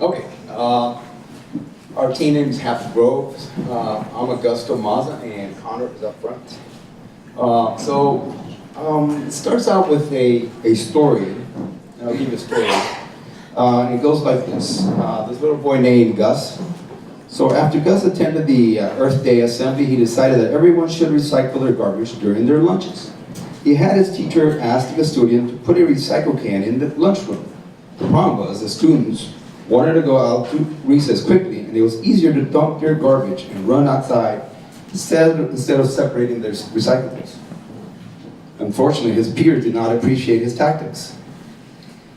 Okay. Our team name is Happy Grove. I'm Augusto Maza, and Connor is up front. It starts out with a story. I'll give you a story. It goes like this. This little boy named Gus. So after Gus attended the Earth Day assembly, he decided that everyone should recycle their garbage during their lunches. He had his teacher ask the student to put a recycle can in the lunchroom. The problem was the students wanted to go out to recess quickly, and it was easier to dump their garbage and run outside instead of separating their recyclables. Unfortunately, his peers did not appreciate his tactics.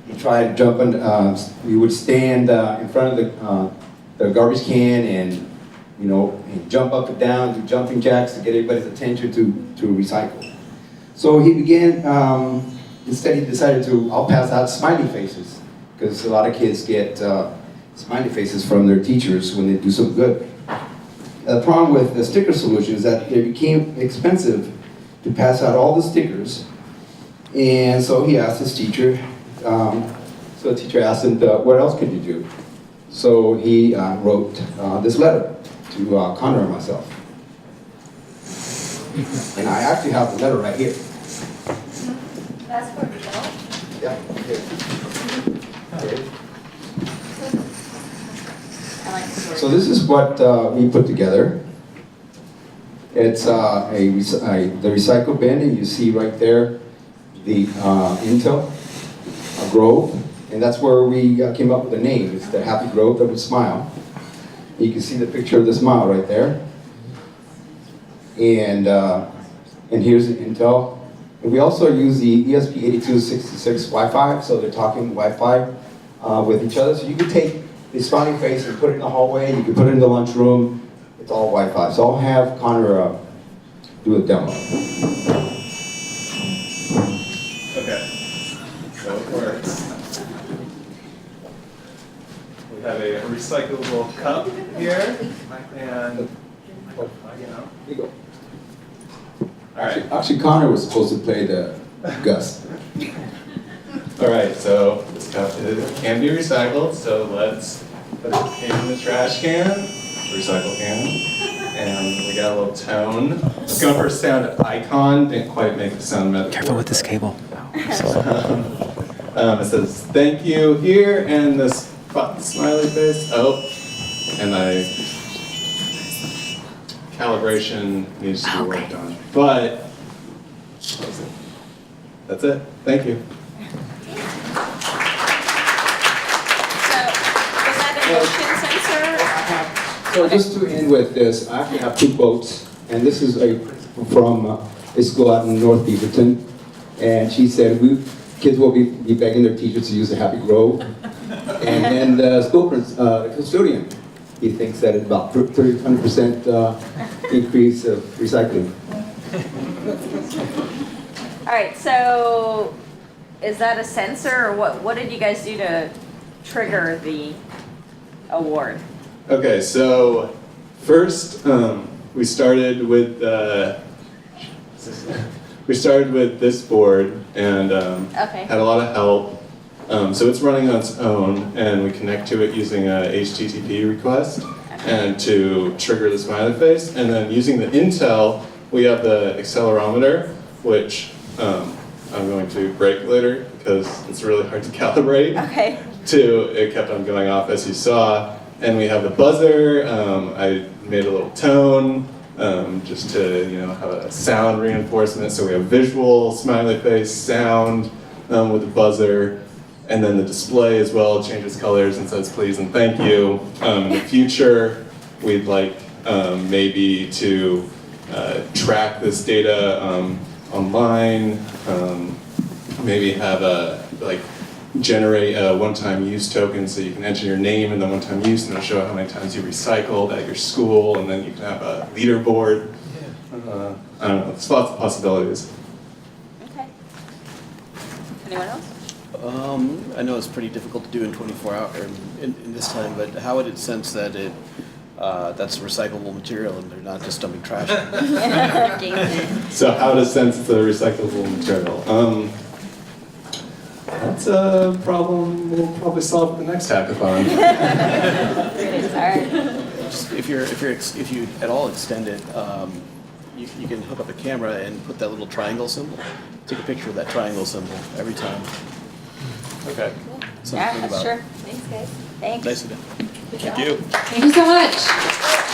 He tried jumping, he would stand in front of the garbage can and, and jump up and down, do jumping jacks to get everybody's attention to recycle. So he began, instead he decided I'll pass out smiley faces, because a lot of kids get smiley faces from their teachers when they do some good. The problem with the sticker solution is that it became expensive to pass out all the stickers, and so he asked his teacher, so the teacher asked him, what else could you do? So he wrote this letter to Connor and myself. And I actually have the letter right here. That's for yourself? Yeah, here. Okay. I like the story. So this is what we put together. It's the recycle bin, and you see right there the Intel Grove, and that's where we came up with the name. It's the Happy Grove that would smile. You can see the picture of the smile right there. And here's the Intel. And we also use the ESP8266 Wi-Fi, so they're talking Wi-Fi with each other. So you can take the smiley face and put it in the hallway, you can put it in the lunchroom. It's all Wi-Fi. So I'll have Connor do a demo. Okay, so it works. We have a recyclable cup here, and Here you go. all right. Actually, Connor was supposed to play the Gus. All right, so this cup can be recycled, so let's put it in the trash can, recycle can, and we got a little tone. Let's go for sound icon, didn't quite make the sound metaphor. Careful with this cable. It says thank you here, and this smiley face. Oh, and calibration needs to be worked on. But that's it. Thank you. So, was that a motion sensor? So just to end with this, I actually have two quotes, and this is a principal from a school out in North Beaverton, and she said, kids will be begging their teachers to use the Happy Grove, and then the school the custodian, he thinks that it's about 100% increase of recycling. All right, so is that a sensor, or what did you guys do to trigger the award? Okay, so first we started with this board and Okay. had a lot of help. So it's running on its own, and we connect to it using a HTTP request and to trigger the smiley face. And then using the Intel, we have the accelerometer, which I'm going to break later because it's really hard to calibrate. Okay. It kept on going off as you saw. And we have the buzzer. I made a little tone just to have a sound reinforcement. So we have visual, smiley face, sound with the buzzer. And then the display as well changes colors and says please and thank you. In the future, we'd like maybe to track this data online, maybe have generate a one-time use token so you can enter your name in the one-time use and it'll show how many times you recycled at your school, and then you can have a leaderboard. I don't know, there's lots of possibilities. Okay. Anyone else? I know it's pretty difficult to do in 24 hours in this time, but how would it sense that that's recyclable material and they're not just dumping trash? So how to sense the recyclable material? That's a problem we'll probably solve at the next hackathon. All right. Just if you at all extend it, you can hook up a camera and put that little triangle symbol. Take a picture of that triangle symbol every time. Okay. Something to Yeah, think that's about. true. Thanks, guys. Thanks. Nice of you. Thank you. Thank you so much.